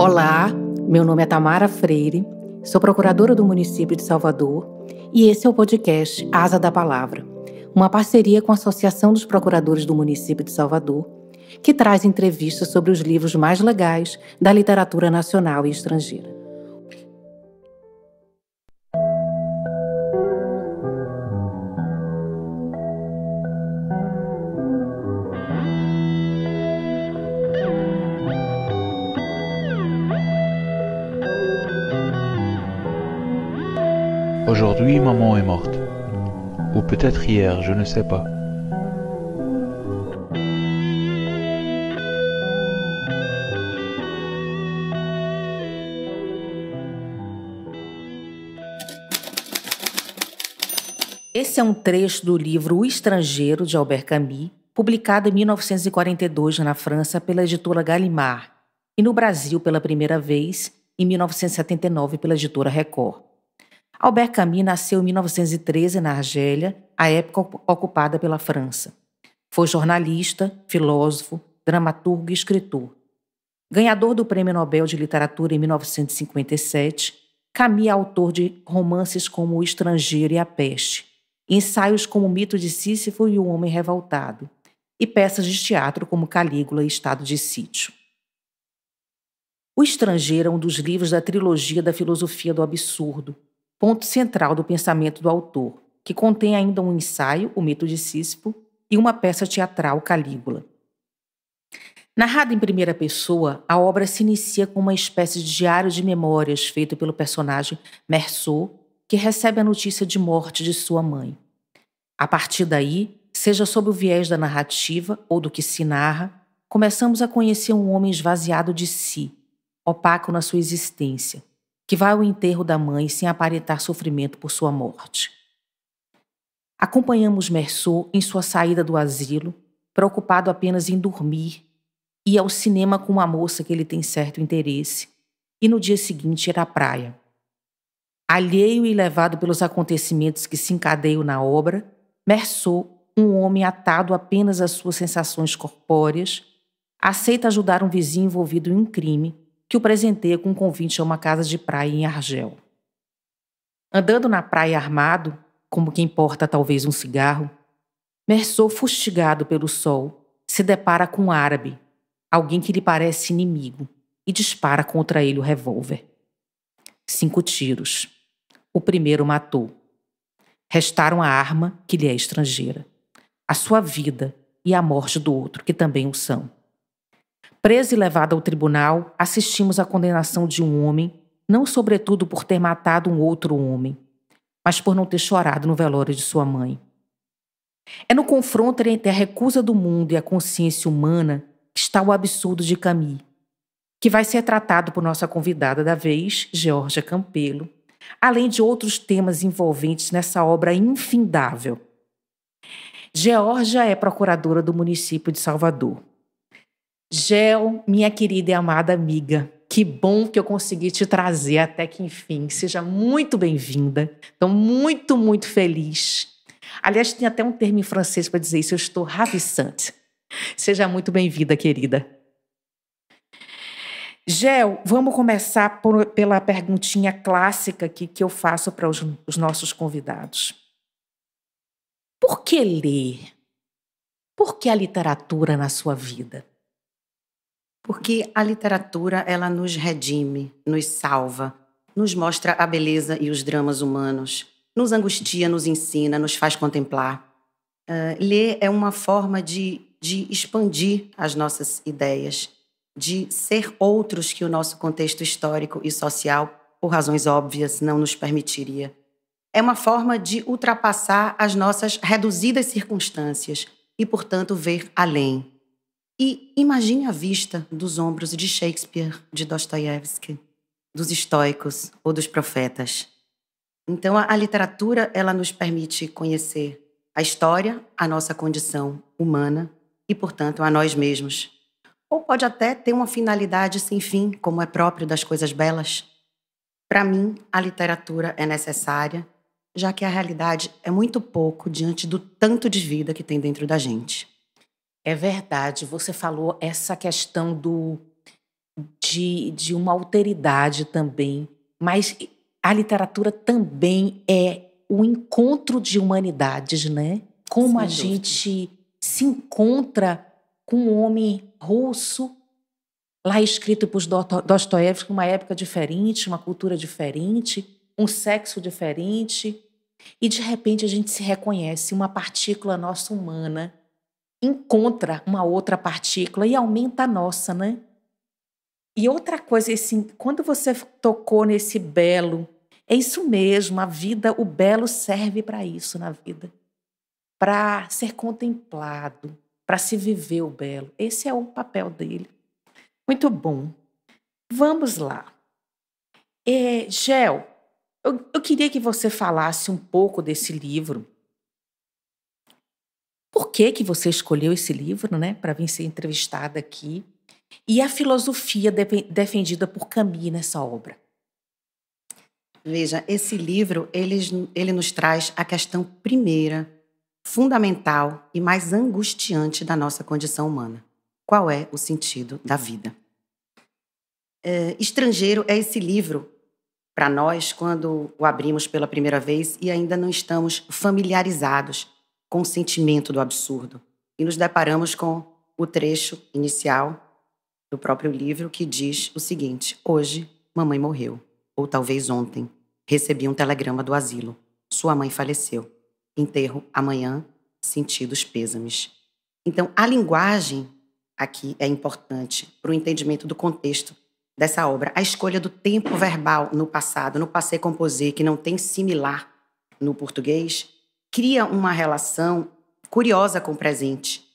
Olá, meu nome é Tamara Freire, sou procuradora do município de Salvador e esse é o podcast Asa da Palavra, uma parceria com a Associação dos Procuradores do município de Salvador, que traz entrevistas sobre os livros mais legais da literatura nacional e estrangeira. Aujourd'hui, maman est morte. Ou peut-être hier, je ne sais pas. Esse é um trecho do livro O Estrangeiro, de Albert Camus, publicado em 1942 na França pela editora Gallimard e no Brasil pela primeira vez em 1979 pela editora Record. Albert Camus nasceu em 1913 na Argélia, a época ocupada pela França. Foi jornalista, filósofo, dramaturgo e escritor. Ganhador do Prêmio Nobel de Literatura em 1957, Camus é autor de romances como O Estrangeiro e A Peste, ensaios como O Mito de Sísifo e O Homem Revoltado, e peças de teatro como Calígula e Estado de Sítio. O Estrangeiro é um dos livros da trilogia da filosofia do absurdo, ponto central do pensamento do autor, que contém ainda um ensaio, O Mito de Sísifo, e uma peça teatral, Calígula. Narrada em primeira pessoa, a obra se inicia com uma espécie de diário de memórias feito pelo personagem Meursault, que recebe a notícia de morte de sua mãe. A partir daí, seja sob o viés da narrativa ou do que se narra, começamos a conhecer um homem esvaziado de si, opaco na sua existência, que vai ao enterro da mãe sem aparentar sofrimento por sua morte. Acompanhamos Meursault em sua saída do asilo, preocupado apenas em dormir, ir ao cinema com uma moça que ele tem certo interesse e no dia seguinte ir à praia. Alheio e levado pelos acontecimentos que se encadeiam na obra, Meursault, um homem atado apenas às suas sensações corpóreas, aceita ajudar um vizinho envolvido em um crime que o presenteia com um convite a uma casa de praia em Argel. Andando na praia armado, como quem porta talvez um cigarro, Meursault, fustigado pelo sol, se depara com um árabe, alguém que lhe parece inimigo, e dispara contra ele o revólver. 5 tiros. O primeiro matou. Restaram a arma, que lhe é estrangeira, a sua vida e a morte do outro, que também o são. Preso e levado ao tribunal, assistimos à condenação de um homem, não sobretudo por ter matado um outro homem, mas por não ter chorado no velório de sua mãe. É no confronto entre a recusa do mundo e a consciência humana que está o absurdo de Camus, que vai ser tratado por nossa convidada da vez, Georgia Campelo, além de outros temas envolventes nessa obra infindável. Georgia é procuradora do município de Salvador. Gel, minha querida e amada amiga, que bom que eu consegui te trazer até que enfim. Seja muito bem-vinda. Estou muito, muito feliz. Aliás, tem até um termo em francês para dizer isso, eu estou ravissante. Seja muito bem-vinda, querida. Gel, vamos começar pela perguntinha clássica que eu faço para os nossos convidados. Por que ler? Por que a literatura na sua vida? Porque a literatura, ela nos redime, nos salva, nos mostra a beleza e os dramas humanos, nos angustia, nos ensina, nos faz contemplar. Ler é uma forma de expandir as nossas ideias, de ser outros que o nosso contexto histórico e social, por razões óbvias, não nos permitiria. É uma forma de ultrapassar as nossas reduzidas circunstâncias e, portanto, ver além. E imagine a vista dos ombros de Shakespeare, de Dostoiévski, dos estoicos ou dos profetas. Então, a literatura, ela nos permite conhecer a história, a nossa condição humana e, portanto, a nós mesmos. Ou pode até ter uma finalidade sem fim, como é próprio das coisas belas. Para mim, a literatura é necessária, já que a realidade é muito pouco diante do tanto de vida que tem dentro da gente. É verdade, você falou essa questão de uma alteridade também, mas a literatura também é o encontro de humanidades, né? Como a gente se encontra com um homem russo, lá escrito por Dostoiévski, uma época diferente, uma cultura diferente, um sexo diferente, e de repente a gente se reconhece, uma partícula nossa humana encontra uma outra partícula e aumenta a nossa, né? E outra coisa, assim, quando você tocou nesse belo, é isso mesmo, a vida, o belo serve para isso na vida, para ser contemplado, para se viver o belo. Esse é o papel dele. Muito bom. Vamos lá. Gel, eu queria que você falasse um pouco desse livro. Por que você escolheu esse livro, né, para vir ser entrevistada aqui? E a filosofia defendida por Camus nessa obra? Veja, esse livro, ele nos traz a questão primeira, fundamental e mais angustiante da nossa condição humana. Qual é o sentido da vida? Estrangeiro é esse livro para nós quando o abrimos pela primeira vez e ainda não estamos familiarizados com o sentimento do absurdo. E nos deparamos com o trecho inicial do próprio livro que diz o seguinte: hoje, mamãe morreu. Ou talvez ontem. Recebi um telegrama do asilo. Sua mãe faleceu. Enterro amanhã, sentidos pêsames. Então, a linguagem aqui é importante para o entendimento do contexto dessa obra. A escolha do tempo verbal no passado, no passé composé, que não tem similar no português, cria uma relação curiosa com o presente,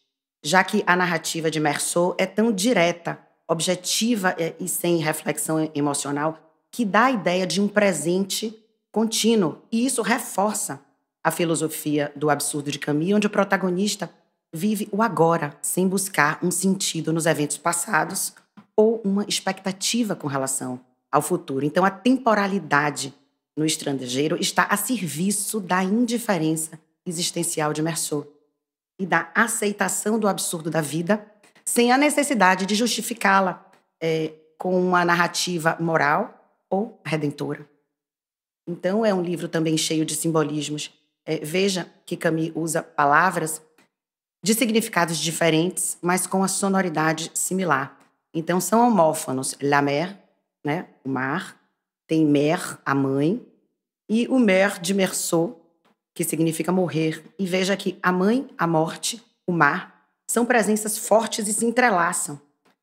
já que a narrativa de Meursault é tão direta, objetiva e sem reflexão emocional, que dá a ideia de um presente contínuo. E isso reforça a filosofia do absurdo de Camus, onde o protagonista vive o agora, sem buscar um sentido nos eventos passados ou uma expectativa com relação ao futuro. Então, a temporalidade no Estrangeiro está a serviço da indiferença existencial de Meursault e da aceitação do absurdo da vida, sem a necessidade de justificá-la com uma narrativa moral ou redentora. Então, é um livro também cheio de simbolismos. Veja que Camus usa palavras de significados diferentes, mas com a sonoridade similar. Então, são homófonos. La mer, né, o mar, tem mère, a mãe, e o mer de Meursault, que significa morrer. E veja que a mãe, a morte, o mar, são presenças fortes e se entrelaçam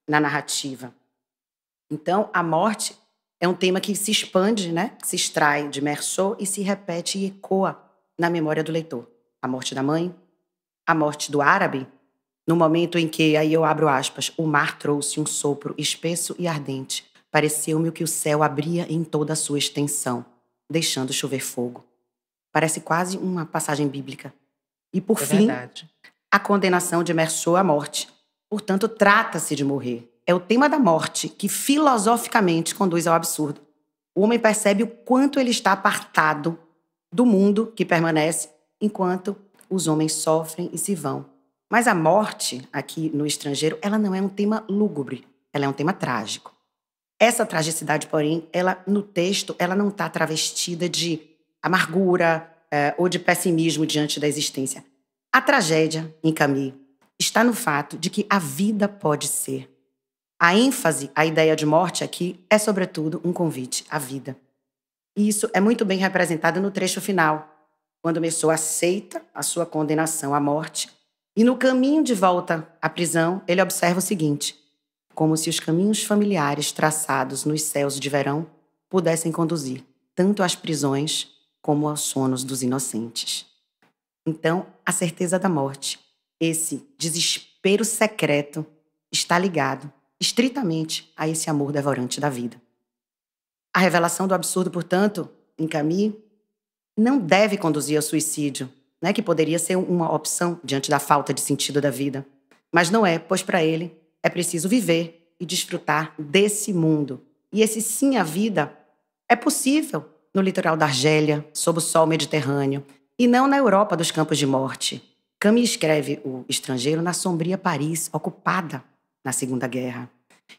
na narrativa. Então, a morte é um tema que se expande, né, se extrai de Meursault e se repete e ecoa na memória do leitor. A morte da mãe, a morte do árabe, no momento em que, aí eu abro aspas, o mar trouxe um sopro espesso e ardente. Pareceu-me que o céu abria em toda a sua extensão, deixando chover fogo. Parece quase uma passagem bíblica. E, por fim, verdade, a condenação de Meursault à morte. Portanto, trata-se de morrer. É o tema da morte que filosoficamente conduz ao absurdo. O homem percebe o quanto ele está apartado do mundo que permanece, enquanto os homens sofrem e se vão. Mas a morte, aqui no Estrangeiro, ela não é um tema lúgubre, ela é um tema trágico. Essa tragicidade, porém, ela, no texto, ela não está travestida de amargura ou de pessimismo diante da existência. A tragédia, em Camus, está no fato de que a vida pode ser. A ênfase, a ideia de morte aqui, é, sobretudo, um convite à vida. E isso é muito bem representado no trecho final, quando Meursault aceita a sua condenação à morte e, no caminho de volta à prisão, ele observa o seguinte: como se os caminhos familiares traçados nos céus de verão pudessem conduzir tanto às prisões como aos sonos dos inocentes. Então, a certeza da morte, esse desespero secreto, está ligado estritamente a esse amor devorante da vida. A revelação do absurdo, portanto, em Camus, não deve conduzir ao suicídio, né, que poderia ser uma opção diante da falta de sentido da vida. Mas não é, pois para ele é preciso viver e desfrutar desse mundo. E esse sim à vida é possível no litoral da Argélia, sob o sol mediterrâneo, e não na Europa dos campos de morte. Camus escreve O Estrangeiro na sombria Paris, ocupada na Segunda Guerra.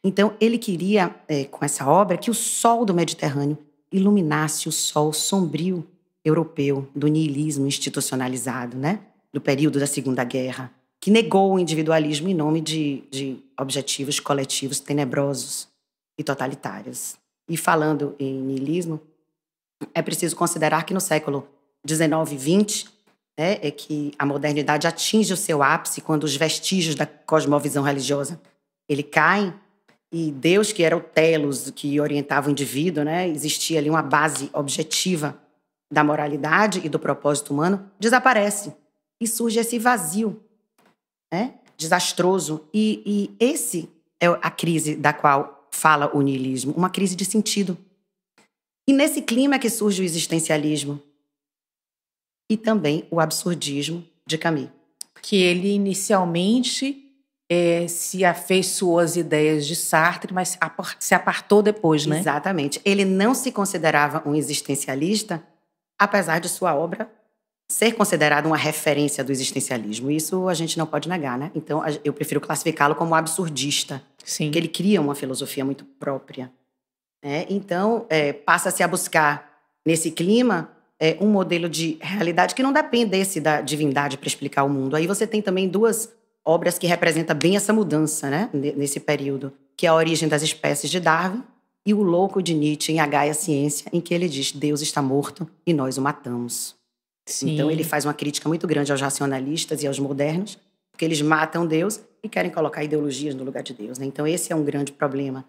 Então, ele queria, com essa obra, que o sol do Mediterrâneo iluminasse o sol sombrio europeu do niilismo institucionalizado, né? Do período da Segunda Guerra, que negou o individualismo em nome de objetivos coletivos tenebrosos e totalitários. E falando em niilismo, é preciso considerar que no século XIX e XX, é que a modernidade atinge o seu ápice quando os vestígios da cosmovisão religiosa ele caem e Deus, que era o telos que orientava o indivíduo, né, existia ali uma base objetiva da moralidade e do propósito humano, desaparece e surge esse vazio, né, desastroso. E esse é a crise da qual fala o niilismo, uma crise de sentido. E nesse clima é que surge o existencialismo e também o absurdismo de Camus. Que ele inicialmente se afeiçoou às ideias de Sartre, mas se apartou depois, né? Exatamente. Ele não se considerava um existencialista, apesar de sua obra ser considerada uma referência do existencialismo. Isso a gente não pode negar, né? Então, eu prefiro classificá-lo como absurdista. Sim. Porque ele cria uma filosofia muito própria. Então, passa-se a buscar, nesse clima, um modelo de realidade que não dependesse da divindade para explicar o mundo. Aí você tem também duas obras que representam bem essa mudança, né, nesse período, que é A Origem das Espécies de Darwin e O Louco de Nietzsche em A Gaia Ciência, em que ele diz: Deus está morto e nós o matamos. Sim. Então ele faz uma crítica muito grande aos racionalistas e aos modernos, porque eles matam Deus e querem colocar ideologias no lugar de Deus, né? Então esse é um grande problema.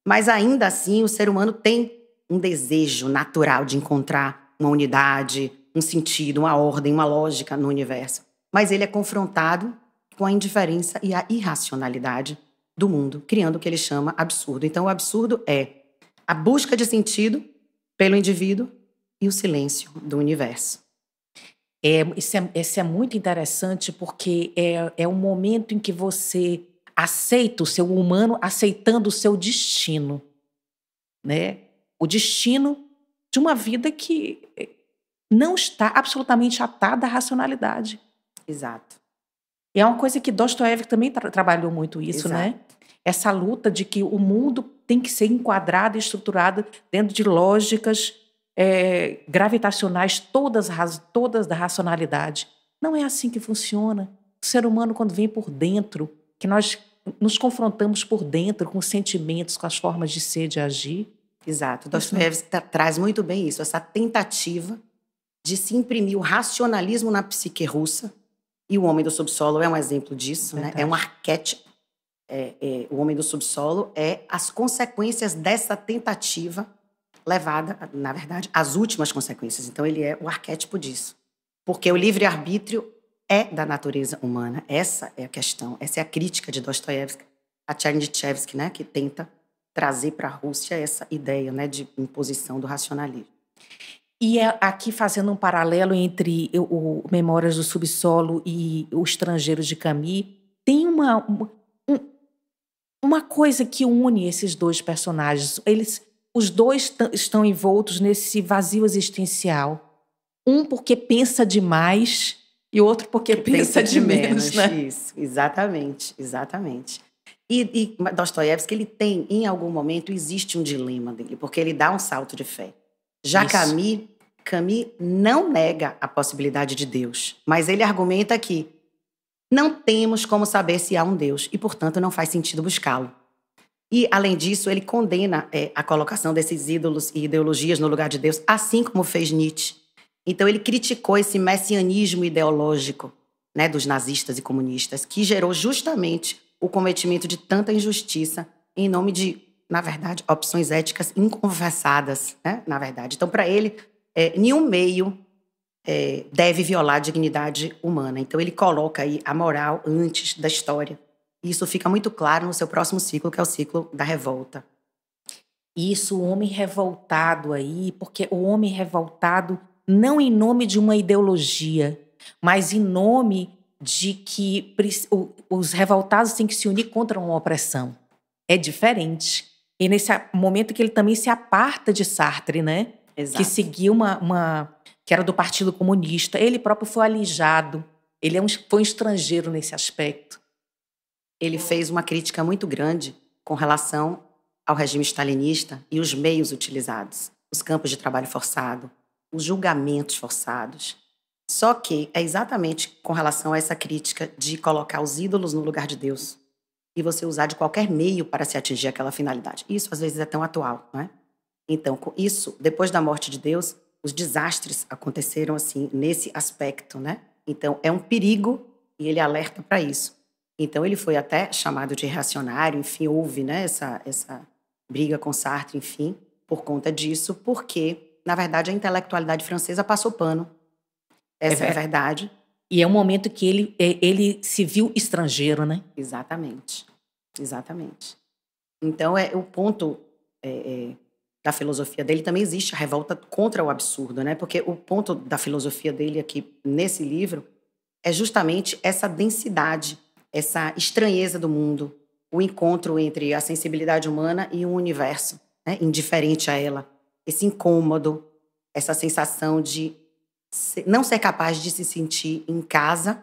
Mas ainda assim o ser humano tem um desejo natural de encontrar uma unidade, um sentido, uma ordem, uma lógica no universo. Mas ele é confrontado com a indiferença e a irracionalidade do mundo, criando o que ele chama absurdo. Então, o absurdo é a busca de sentido pelo indivíduo e o silêncio do universo. Isso é muito interessante porque é um momento em que você aceita o seu humano aceitando o seu destino, né? O destino de uma vida que não está absolutamente atada à racionalidade. Exato. E é uma coisa que Dostoiévski também trabalhou muito isso, Exato. né? Essa luta de que o mundo tem que ser enquadrado e estruturado dentro de lógicas gravitacionais, todas da racionalidade. Não é assim que funciona. O ser humano, quando vem por dentro, que nós nos confrontamos por dentro com os sentimentos, com as formas de ser, de agir. Exato. Dostoiévski traz muito bem isso, essa tentativa de se imprimir o racionalismo na psique russa. E o Homem do Subsolo é um exemplo disso, né? É um arquétipo. O Homem do Subsolo é as consequências dessa tentativa levada, na verdade, às últimas consequências. Então, ele é o arquétipo disso. Porque o livre-arbítrio é da natureza humana. Essa é a questão. Essa é a crítica de Dostoiévski a Tchernyshevsky, né? Que tenta trazer para a Rússia essa ideia, né, de imposição do racionalismo. E aqui fazendo um paralelo entre o Memórias do Subsolo e O Estrangeiro de Camus, tem uma coisa que une esses dois personagens. Os dois estão envoltos nesse vazio existencial. Um porque pensa demais e o outro porque pensa de menos, né? Isso, exatamente. E Dostoiévski, ele tem, em algum momento, existe um dilema dele, porque ele dá um salto de fé. Já Camus não nega a possibilidade de Deus, mas ele argumenta que não temos como saber se há um Deus e, portanto, não faz sentido buscá-lo. E, além disso, ele condena a colocação desses ídolos e ideologias no lugar de Deus, assim como fez Nietzsche. Então, ele criticou esse messianismo ideológico, né, dos nazistas e comunistas, que gerou justamente o cometimento de tanta injustiça em nome de, na verdade, opções éticas inconfessadas, né, na verdade. Então, para ele, nenhum meio deve violar a dignidade humana. Então, ele coloca aí a moral antes da história. E isso fica muito claro no seu próximo ciclo, que é o ciclo da revolta. Isso, o homem revoltado aí, porque o homem revoltado não em nome de uma ideologia, mas em nome de que os revoltados têm que se unir contra uma opressão. É diferente. E nesse momento que ele também se aparta de Sartre, né? Exato. Que seguiu que era do Partido Comunista. Ele próprio foi alijado. Ele foi um estrangeiro nesse aspecto. Ele fez uma crítica muito grande com relação ao regime stalinista e os meios utilizados, os campos de trabalho forçado, os julgamentos forçados. Só que é exatamente com relação a essa crítica de colocar os ídolos no lugar de Deus e você usar de qualquer meio para se atingir aquela finalidade. Isso, às vezes, é tão atual, não é? Então, com isso, depois da morte de Deus, os desastres aconteceram assim, nesse aspecto, né? Então, é um perigo e ele alerta para isso. Então, ele foi até chamado de reacionário, enfim, houve, né, essa briga com Sartre, enfim, por conta disso, porque, na verdade, a intelectualidade francesa passou pano. Essa é a verdade. E é um momento que ele se viu estrangeiro, né? Exatamente. Exatamente. Então, o ponto da filosofia dele também existe a revolta contra o absurdo, né? Porque o ponto da filosofia dele aqui, nesse livro, é justamente essa densidade, essa estranheza do mundo, o encontro entre a sensibilidade humana e o universo, né? Indiferente a ela. Esse incômodo, essa sensação de não ser capaz de se sentir em casa,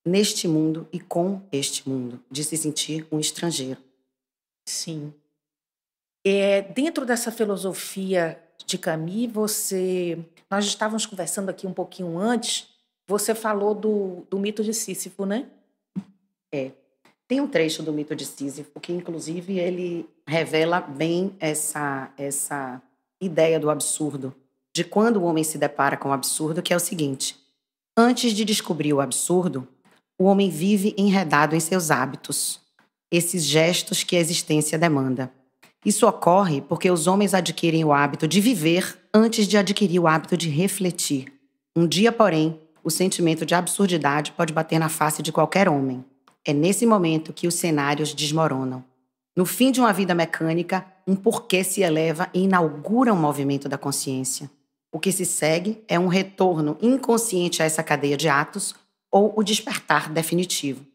neste mundo e com este mundo, de se sentir um estrangeiro. Sim. Dentro dessa filosofia de Camus, nós estávamos conversando aqui um pouquinho antes, você falou do mito de Sísifo, né? Tem um trecho do mito de Sísifo que, inclusive, ele revela bem essa ideia do absurdo, de quando o homem se depara com o absurdo, que é o seguinte: antes de descobrir o absurdo, o homem vive enredado em seus hábitos, esses gestos que a existência demanda. Isso ocorre porque os homens adquirem o hábito de viver antes de adquirir o hábito de refletir. Um dia, porém, o sentimento de absurdidade pode bater na face de qualquer homem. É nesse momento que os cenários desmoronam. No fim de uma vida mecânica, um porquê se eleva e inaugura um movimento da consciência. O que se segue é um retorno inconsciente a essa cadeia de atos ou o despertar definitivo.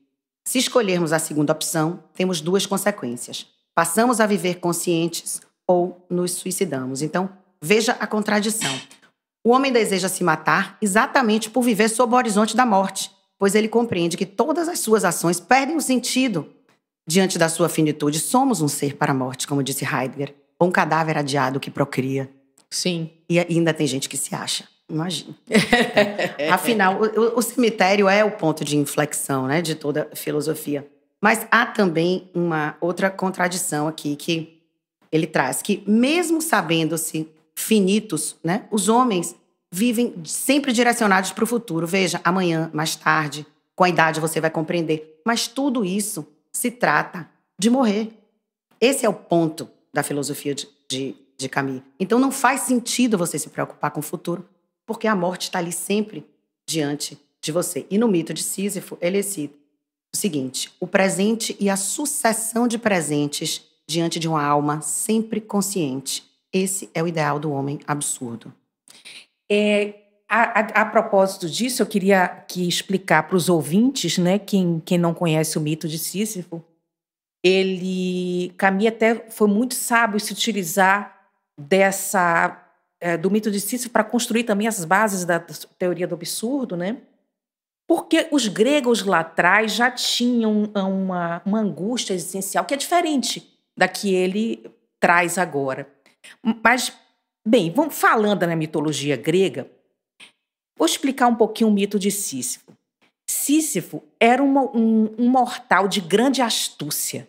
Se escolhermos a segunda opção, temos duas consequências. Passamos a viver conscientes ou nos suicidamos. Então, veja a contradição. O homem deseja se matar exatamente por viver sob o horizonte da morte, pois ele compreende que todas as suas ações perdem o sentido diante da sua finitude. Somos um ser para a morte, como disse Heidegger, ou um cadáver adiado que procria. Sim. E ainda tem gente que se acha. Imagina. Afinal, o cemitério é o ponto de inflexão, né, de toda a filosofia. Mas há também uma outra contradição aqui que ele traz, que mesmo sabendo-se finitos, né, os homens vivem sempre direcionados para o futuro. Veja, amanhã, mais tarde, com a idade você vai compreender. Mas tudo isso se trata de morrer. Esse é o ponto da filosofia de Camus. Então não faz sentido você se preocupar com o futuro, porque a morte está ali sempre diante de você. E no mito de Sísifo, ele cita o seguinte: o presente e a sucessão de presentes diante de uma alma sempre consciente. Esse é o ideal do homem absurdo. A propósito disso, eu queria aqui explicar para os ouvintes, né, quem não conhece o mito de Sísifo, Camus até foi muito sábio se utilizar do mito de Sísifo para construir também as bases da teoria do absurdo, né? Porque os gregos lá atrás já tinham uma angústia existencial que é diferente da que ele traz agora. Mas, bem, vamos falando na mitologia grega, vou explicar um pouquinho o mito de Sísifo. Sísifo era um mortal de grande astúcia.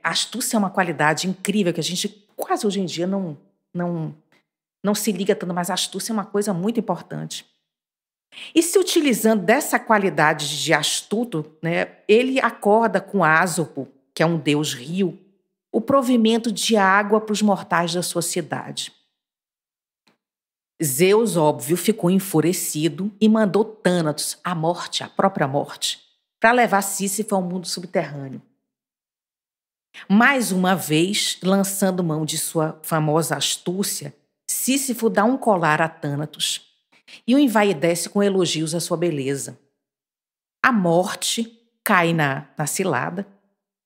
Astúcia é uma qualidade incrível que a gente quase hoje em dia não se liga tanto, mas a astúcia é uma coisa muito importante. E se utilizando dessa qualidade de astuto, né, ele acorda com Ásopo, que é um deus rio, o provimento de água para os mortais da sua cidade. Zeus, óbvio, ficou enfurecido e mandou Thânatos, a própria morte, para levar Sísifo ao mundo subterrâneo. Mais uma vez, lançando mão de sua famosa astúcia, Sísifo dá um colar a Thânatos e o envaidece com elogios à sua beleza. A morte cai na cilada,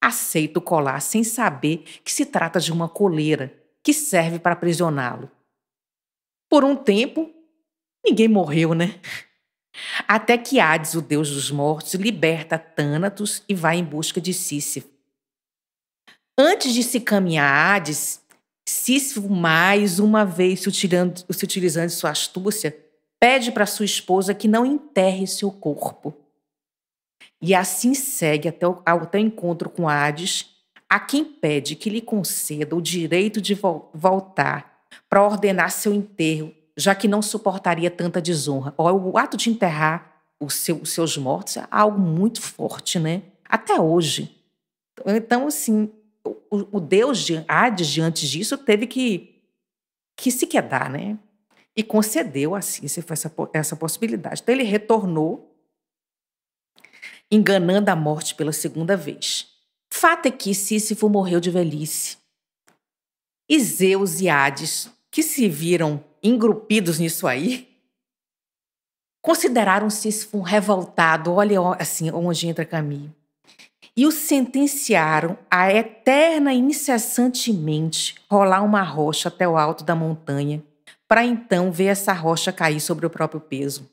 aceita o colar sem saber que se trata de uma coleira que serve para aprisioná-lo. Por um tempo, ninguém morreu, né? Até que Hades, o deus dos mortos, liberta Thanatos e vai em busca de Sísifo. Antes de se caminhar a Hades, Sísifo, mais uma vez, se utilizando de sua astúcia, pede para sua esposa que não enterre seu corpo. E assim segue até o encontro com Hades, a quem pede que lhe conceda o direito de voltar para ordenar seu enterro, já que não suportaria tanta desonra. O ato de enterrar os seus mortos é algo muito forte, né? Até hoje. Então, assim, o deus de Hades, diante disso, teve que se quedar, né? E concedeu a Sísifo essa possibilidade. Então, ele retornou, enganando a morte pela segunda vez. Fato é que Sísifo morreu de velhice. E Zeus e Hades, que se viram engrupidos nisso aí, consideraram Sísifo um revoltado, olha assim, onde entra caminho, e o sentenciaram a eterna e incessantemente rolar uma rocha até o alto da montanha, para então ver essa rocha cair sobre o próprio peso.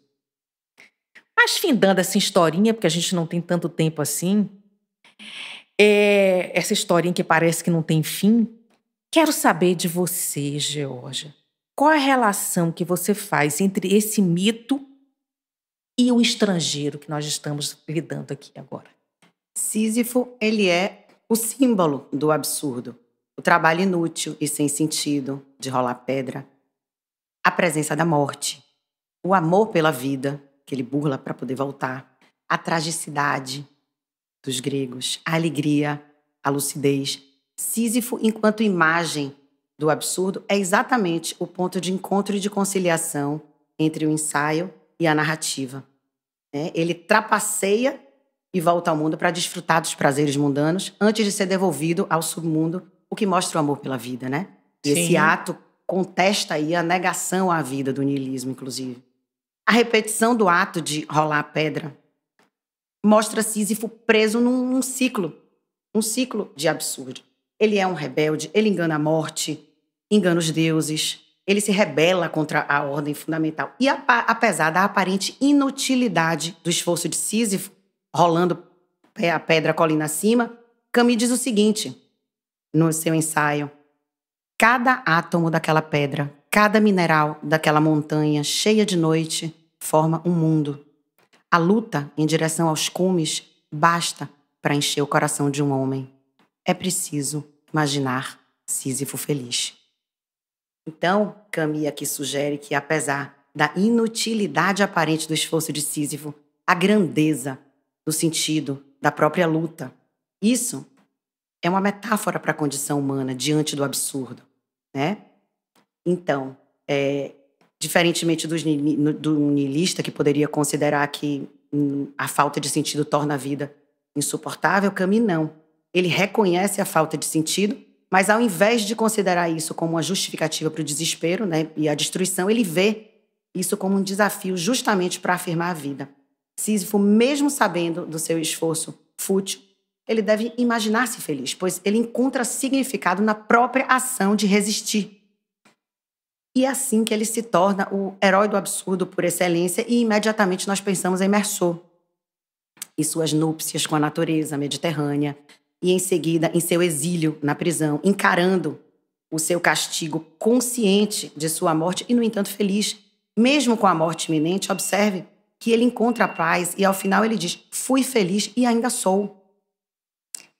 Mas findando essa historinha, porque a gente não tem tanto tempo assim, essa historinha que parece que não tem fim, quero saber de você, Georgia. Qual é a relação que você faz entre esse mito e o estrangeiro que nós estamos lidando aqui agora? Sísifo, ele é o símbolo do absurdo, o trabalho inútil e sem sentido de rolar pedra, a presença da morte, o amor pela vida, que ele burla para poder voltar, a tragicidade dos gregos, a alegria, a lucidez. Sísifo, enquanto imagem do absurdo, é exatamente o ponto de encontro e de conciliação entre o ensaio e a narrativa. Ele trapaceia e volta ao mundo para desfrutar dos prazeres mundanos antes de ser devolvido ao submundo, o que mostra o amor pela vida, né? E esse ato contesta aí a negação à vida do niilismo, inclusive. A repetição do ato de rolar a pedra mostra Sísifo preso num ciclo, um ciclo de absurdo. Ele é um rebelde, ele engana a morte, engana os deuses, ele se rebela contra a ordem fundamental. E apesar da aparente inutilidade do esforço de Sísifo, rolando a pedra colina acima, Camus diz o seguinte, no seu ensaio: cada átomo daquela pedra, cada mineral daquela montanha cheia de noite forma um mundo. A luta em direção aos cumes basta para encher o coração de um homem. É preciso imaginar Sísifo feliz. Então, Camus aqui sugere que, apesar da inutilidade aparente do esforço de Sísifo, a grandeza do sentido da própria luta, isso é uma metáfora para a condição humana diante do absurdo, né? Então, diferentemente do niilista, que poderia considerar que a falta de sentido torna a vida insuportável, Camus não. Ele reconhece a falta de sentido, mas ao invés de considerar isso como uma justificativa para o desespero, né, e a destruição, ele vê isso como um desafio justamente para afirmar a vida. Sísifo, mesmo sabendo do seu esforço fútil, ele deve imaginar-se feliz, pois ele encontra significado na própria ação de resistir. E é assim que ele se torna o herói do absurdo por excelência e imediatamente nós pensamos em Meursault e suas núpcias com a natureza mediterrânea e em seguida em seu exílio na prisão, encarando o seu castigo consciente de sua morte e, no entanto, feliz. Mesmo com a morte iminente, observe que ele encontra a paz e ao final ele diz: fui feliz e ainda sou.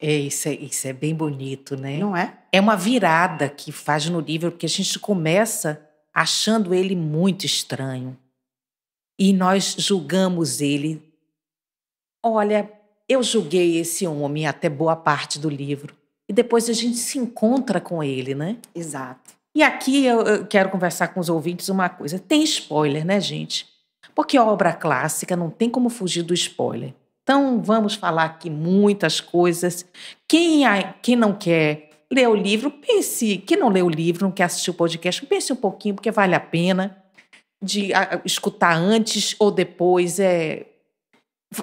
Isso é bem bonito, né? Não é? É uma virada que faz no livro, porque a gente começa achando ele muito estranho. E nós julgamos ele. Olha, eu julguei esse homem até boa parte do livro. E depois a gente se encontra com ele, né? Exato. E aqui eu quero conversar com os ouvintes uma coisa. Tem spoiler, né, gente? Porque a obra clássica não tem como fugir do spoiler. Então, vamos falar aqui muitas coisas. Quem não quer ler o livro, pense. Quem não lê o livro, não quer assistir o podcast, pense um pouquinho, porque vale a pena de escutar antes ou depois.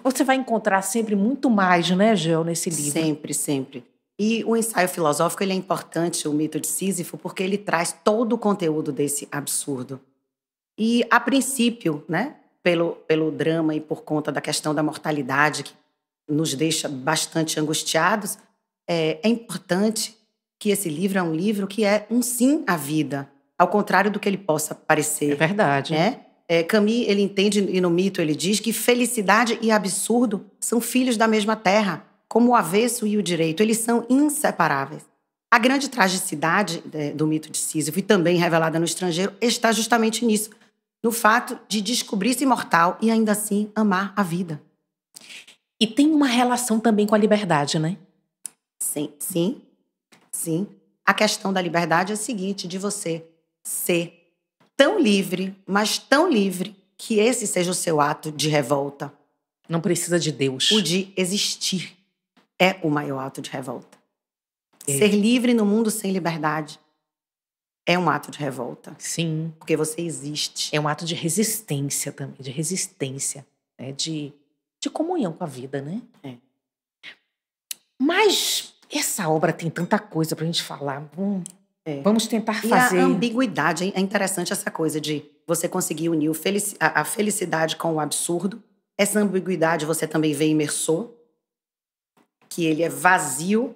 Você vai encontrar sempre muito mais, né, Gel, nesse livro? Sempre, sempre. E o ensaio filosófico, ele é importante, o mito de Sísifo, porque ele traz todo o conteúdo desse absurdo. E, a princípio, né, pelo drama e por conta da questão da mortalidade, que nos deixa bastante angustiados, é importante que esse livro é um livro que é um sim à vida, ao contrário do que ele possa parecer. É verdade. Né? Camus, ele entende, e no mito ele diz que felicidade e absurdo são filhos da mesma terra, como o avesso e o direito, eles são inseparáveis. A grande tragicidade do mito de Sísifo, e também revelada no Estrangeiro, está justamente nisso, no fato de descobrir-se imortal e ainda assim amar a vida. E tem uma relação também com a liberdade, né? Sim. A questão da liberdade é a seguinte, de você ser tão livre, mas tão livre, que esse seja o seu ato de revolta. Não precisa de Deus. O de existir é o maior ato de revolta. Ser livre no mundo sem liberdade é um ato de revolta. Sim. Porque você existe. É um ato de resistência também, de resistência, né? De comunhão com a vida, né? Mas essa obra tem tanta coisa pra gente falar. Vamos tentar fazer... E a ambiguidade, é interessante essa coisa de você conseguir unir a felicidade com o absurdo. Essa ambiguidade você também vê em Meursault, que ele é vazio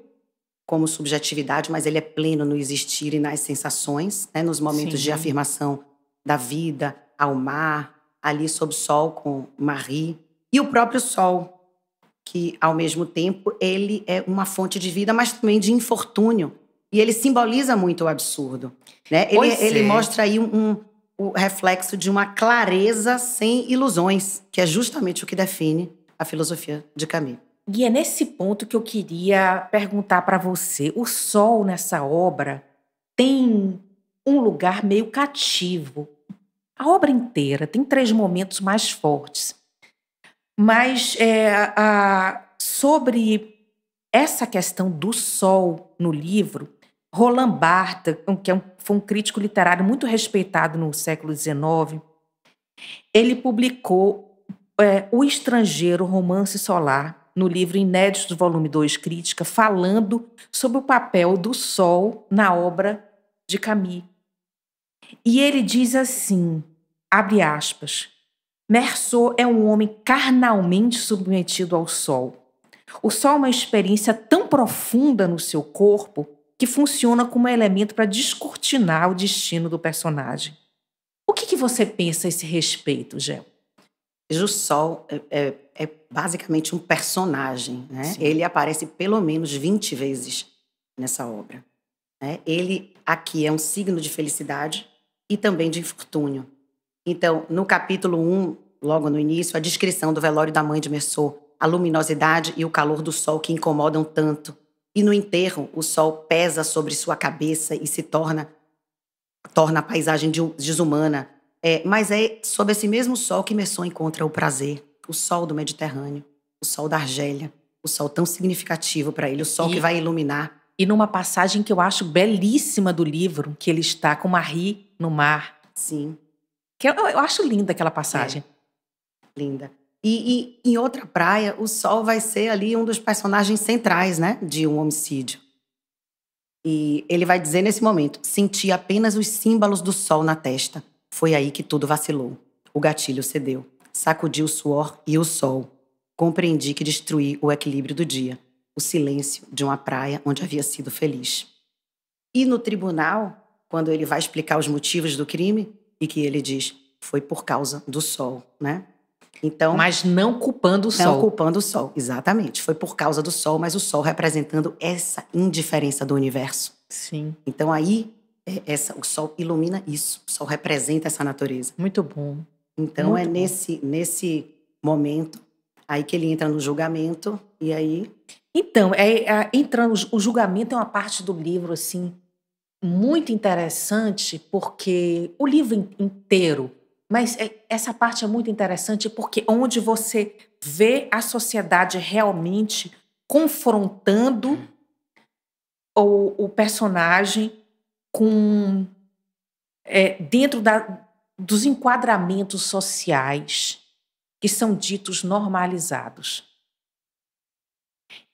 como subjetividade, mas ele é pleno no existir e nas sensações, né? Nos momentos de afirmação da vida, ao mar, ali sob o sol com Marie. E o próprio sol, que ao mesmo tempo ele é uma fonte de vida, mas também de infortúnio. E ele simboliza muito o absurdo. Né? Ele mostra aí o reflexo de uma clareza sem ilusões, que é justamente o que define a filosofia de Camus. E é nesse ponto que eu queria perguntar para você. O sol nessa obra tem um lugar meio cativo. A obra inteira tem 3 momentos mais fortes. Mas sobre essa questão do sol no livro, Roland Barthes, que foi um crítico literário muito respeitado no século XIX, ele publicou O Estrangeiro, Romance Solar, no livro inédito do volume 2, Crítica, falando sobre o papel do sol na obra de Camus. E ele diz assim, abre aspas, Meursault é um homem carnalmente submetido ao sol. O sol é uma experiência tão profunda no seu corpo que funciona como elemento para descortinar o destino do personagem. O que você pensa a esse respeito, Gel? O sol é basicamente um personagem, né? Ele aparece pelo menos 20 vezes nessa obra. Né? Ele aqui é um signo de felicidade e também de infortúnio. Então, no capítulo 1, logo no início, a descrição do velório da mãe de Meursault, a luminosidade e o calor do sol que incomodam tanto. E no enterro, o sol pesa sobre sua cabeça e se torna a paisagem desumana. Mas é sob esse mesmo sol que Meursault encontra o prazer, o sol do Mediterrâneo, o sol da Argélia, o sol tão significativo para ele, o sol que vai iluminar. E numa passagem que eu acho belíssima do livro, que ele está com Marie no mar. Sim. Que eu acho linda aquela passagem. Linda. E em outra praia, o sol vai ser ali um dos personagens centrais, né, de um homicídio. E ele vai dizer nesse momento, senti apenas os símbolos do sol na testa. Foi aí que tudo vacilou. O gatilho cedeu. Sacudi o suor e o sol. Compreendi que destruí o equilíbrio do dia. O silêncio de uma praia onde havia sido feliz. E no tribunal, quando ele vai explicar os motivos do crime, e que ele diz, foi por causa do sol, né? Então, mas não culpando o sol. Não culpando o sol, exatamente. Foi por causa do sol, mas o sol representando essa indiferença do universo. Sim. Então aí, o sol ilumina isso. O sol representa essa natureza. Muito bom. Então Muito bom. Nesse momento aí que ele entra no julgamento e aí... Então, entrando, o julgamento é uma parte do livro, assim, muito interessante, porque o livro inteiro, mas essa parte é muito interessante porque onde você vê a sociedade realmente confrontando o personagem com dentro dos enquadramentos sociais que são ditos normalizados.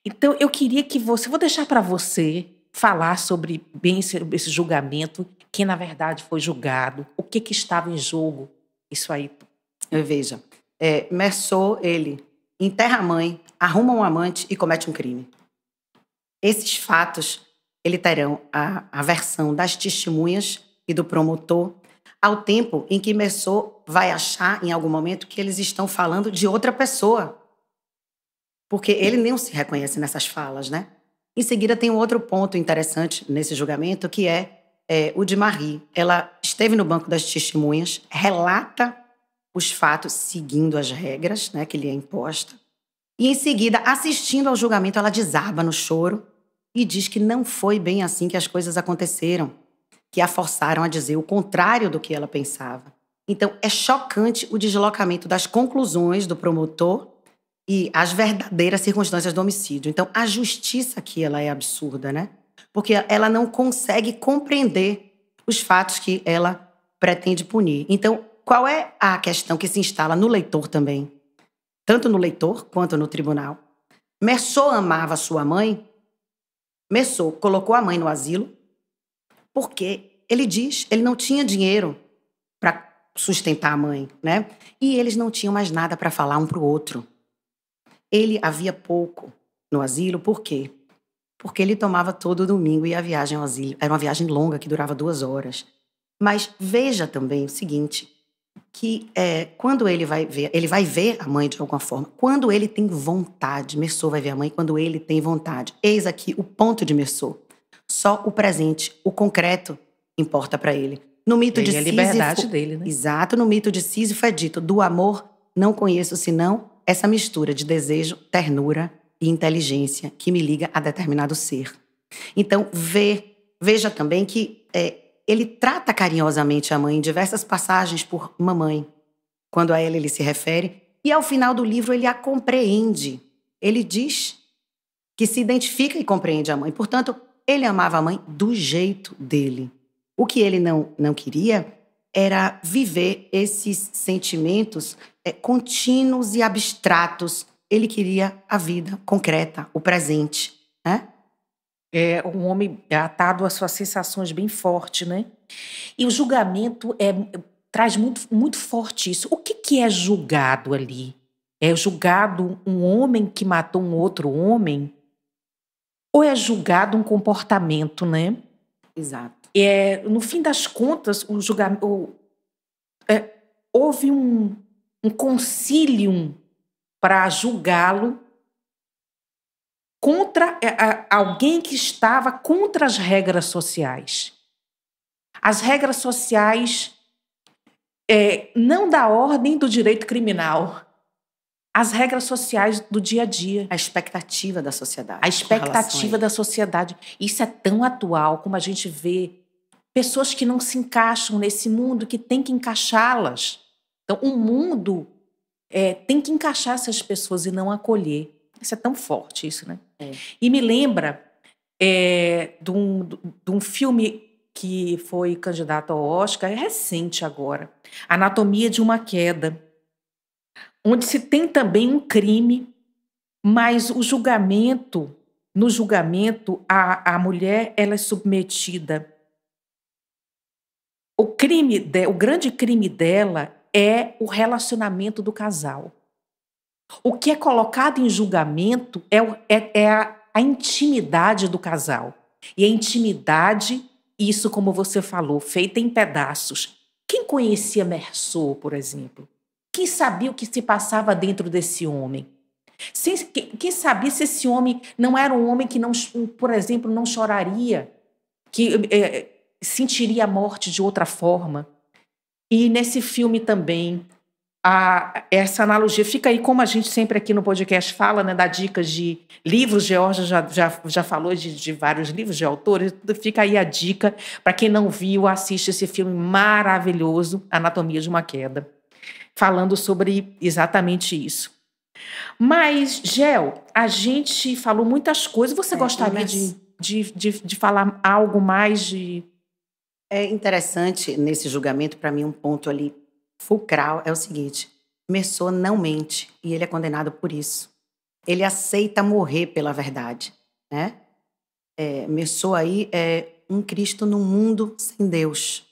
Então, eu queria que vou deixar para você falar sobre bem esse julgamento, quem na verdade foi julgado, o que estava em jogo, isso aí. Veja, Mersô, ele enterra a mãe, arruma um amante e comete um crime. Esses fatos, ele terão a versão das testemunhas e do promotor, ao tempo em que Mersô vai achar, em algum momento, que eles estão falando de outra pessoa. Porque ele não se reconhece nessas falas, né? Em seguida, tem um outro ponto interessante nesse julgamento, que o de Marie. Ela esteve no banco das testemunhas, relata os fatos seguindo as regras, né, que lhe é imposta. E, em seguida, assistindo ao julgamento, ela desaba no choro e diz que não foi bem assim que as coisas aconteceram, que a forçaram a dizer o contrário do que ela pensava. Então, é chocante o deslocamento das conclusões do promotor e as verdadeiras circunstâncias do homicídio. Então, a justiça aqui ela é absurda, né? Porque ela não consegue compreender os fatos que ela pretende punir. Então, qual é a questão que se instala no leitor também? Tanto no leitor quanto no tribunal. Mersô amava sua mãe. Mersô colocou a mãe no asilo porque ele não tinha dinheiro para sustentar a mãe, né? E eles não tinham mais nada para falar um para o outro. Ele havia pouco no asilo, por quê? Porque ele tomava todo domingo e a viagem ao asilo era uma viagem longa que durava 2 horas. Mas veja também o seguinte, que quando ele vai ver a mãe de alguma forma, quando ele tem vontade. Mersô vai ver a mãe quando ele tem vontade. Eis aqui o ponto de Mersô. Só o presente, o concreto, importa para ele. No mito de Sísifo, a liberdade dele, né? Exato, no mito de Sísifo é dito: do amor não conheço senão essa mistura de desejo, ternura e inteligência que me liga a determinado ser. Então, veja também que ele trata carinhosamente a mãe em diversas passagens por mamãe, quando a ela ele se refere, e ao final do livro ele a compreende. Ele diz que se identifica e compreende a mãe. Portanto, ele amava a mãe do jeito dele. O que ele não queria era viver esses sentimentos contínuos e abstratos. Ele queria a vida concreta, o presente, né? É um homem atado às suas sensações bem forte, né? E o julgamento traz muito, muito forte isso. O que é julgado ali? É julgado um homem que matou um outro homem? Ou é julgado um comportamento, né? Exato. No fim das contas, o julgamento... houve um concílium para julgá-lo contra alguém que estava contra as regras sociais. As regras sociais não da ordem do direito criminal, as regras sociais do dia a dia. A expectativa da sociedade. A expectativa da sociedade. Isso é tão atual, como a gente vê pessoas que não se encaixam nesse mundo, que tem que encaixá-las. Então, o mundo tem que encaixar essas pessoas e não acolher. Isso é tão forte, isso, né? E me lembra de um filme que foi candidato ao Oscar, é recente agora, Anatomia de uma Queda, onde se tem também um crime, mas no julgamento, a mulher ela é submetida. O grande crime dela é o relacionamento do casal. O que é colocado em julgamento é a intimidade do casal. E a intimidade, isso, como você falou, feita em pedaços. Quem conhecia Mersô, por exemplo? Quem sabia o que se passava dentro desse homem? Quem sabia se esse homem não era um homem que, não, por exemplo, não choraria, que sentiria a morte de outra forma? E nesse filme também, essa analogia fica aí, como a gente sempre aqui no podcast fala, né, dá dicas de livros. Georgia já falou de vários livros de autores. Fica aí a dica para quem não viu, assiste esse filme maravilhoso, Anatomia de uma Queda, falando sobre exatamente isso. Mas, Gel, a gente falou muitas coisas. Você gostaria de falar algo mais de... É interessante nesse julgamento, para mim, um ponto ali fulcral é o seguinte: Mersô não mente e ele é condenado por isso. Ele aceita morrer pela verdade, né? Mersô aí é um Cristo num mundo sem Deus.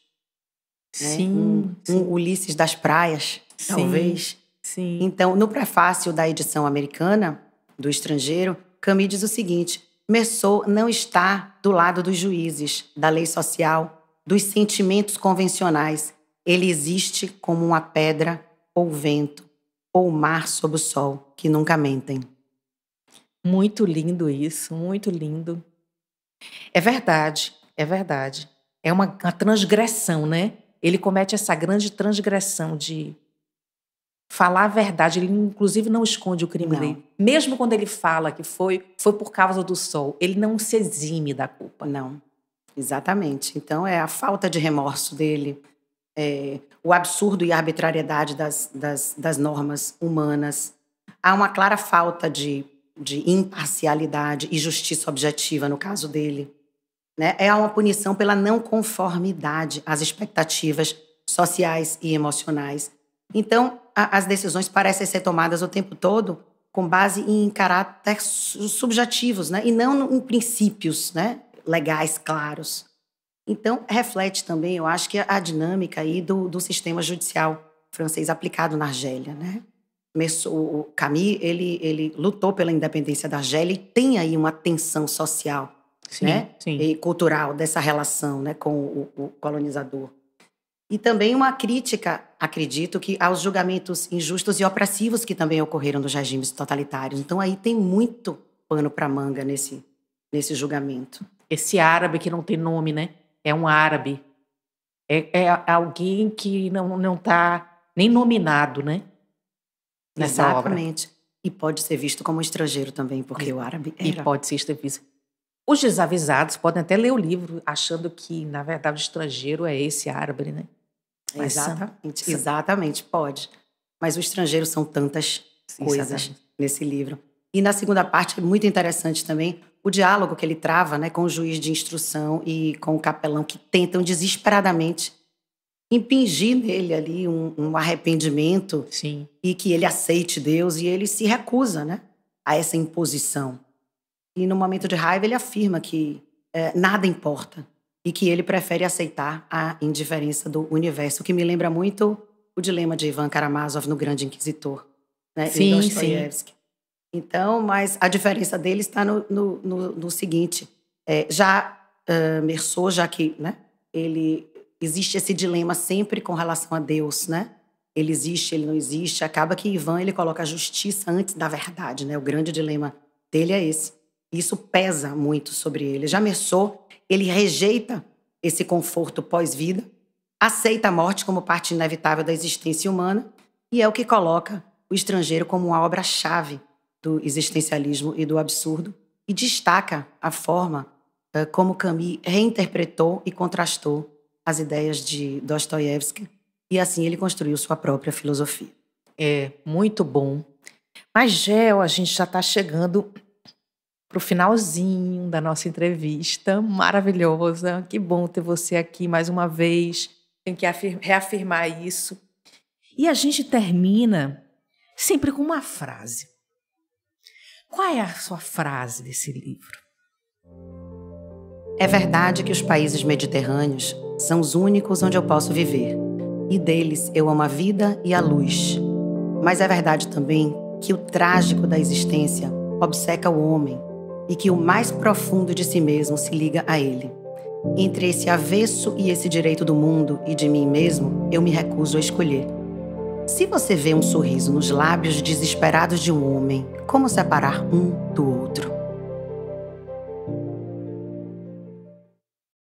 né? Sim, Um Ulisses das praias, talvez. Sim. Então, no prefácio da edição americana, do Estrangeiro, Camus diz o seguinte: Meursault não está do lado dos juízes, da lei social, dos sentimentos convencionais. Ele existe como uma pedra, ou vento, ou mar sob o sol, que nunca mentem. Muito lindo isso, muito lindo. É verdade, é verdade. É uma transgressão, né? Ele comete essa grande transgressão de falar a verdade. Ele, inclusive, não esconde o crime dele. Mesmo quando ele fala que foi por causa do sol, ele não se exime da culpa. Não, exatamente. Então, é a falta de remorso dele, o absurdo e a arbitrariedade das normas humanas. Há uma clara falta de imparcialidade e justiça objetiva no caso dele. Né? É uma punição pela não conformidade às expectativas sociais e emocionais. Então, as decisões parecem ser tomadas o tempo todo com base em caráteres subjetivos, né? E não em princípios, né, legais claros. Então, reflete também, eu acho, que a dinâmica aí do sistema judicial francês aplicado na Argélia. Né? O Camus, ele lutou pela independência da Argélia e tem aí uma tensão social, sim, né? Sim. E cultural dessa relação, né, com o colonizador. E também uma crítica, acredito, que aos julgamentos injustos e opressivos que também ocorreram nos regimes totalitários. Então aí tem muito pano para manga nesse julgamento. Esse árabe que não tem nome, né? É um árabe. É alguém que não está nem nominado, né? Nessa Exatamente. Obra. E pode ser visto como estrangeiro também, porque o árabe era. E pode ser visto. Os desavisados podem até ler o livro achando que, na verdade, o estrangeiro é esse árabe, né? Exatamente, pode. Mas o estrangeiro são tantas coisas nesse livro. E na segunda parte é muito interessante também o diálogo que ele trava, né, com o juiz de instrução e com o capelão, que tentam desesperadamente impingir nele ali um arrependimento. Sim. E que ele aceite Deus, e ele se recusa, né, a essa imposição. E no momento de raiva ele afirma que nada importa e que ele prefere aceitar a indiferença do universo, o que me lembra muito o dilema de Ivan Karamazov no Grande Inquisitor, né, em Dostoiévski. Então, mas a diferença dele está no seguinte, Meursault, já que, né, existe esse dilema sempre com relação a Deus, né? Ele existe, ele não existe. Acaba que Ivan, ele coloca a justiça antes da verdade, né? O grande dilema dele é esse. Isso pesa muito sobre ele. Já Meursault, ele rejeita esse conforto pós-vida, aceita a morte como parte inevitável da existência humana e é o que coloca o estrangeiro como uma obra-chave do existencialismo e do absurdo e destaca a forma como Camus reinterpretou e contrastou as ideias de Dostoiévski e assim ele construiu sua própria filosofia. É, muito bom. Mas, Gel, a gente já está chegando para o finalzinho da nossa entrevista maravilhosa. Que bom ter você aqui mais uma vez. Tenho que reafirmar isso. E a gente termina sempre com uma frase. Qual é a sua frase desse livro? É verdade que os países mediterrâneos são os únicos onde eu posso viver. E deles eu amo a vida e a luz. Mas é verdade também que o trágico da existência obceca o homem e que o mais profundo de si mesmo se liga a ele. Entre esse avesso e esse direito do mundo e de mim mesmo, eu me recuso a escolher. Se você vê um sorriso nos lábios desesperados de um homem, como separar um do outro?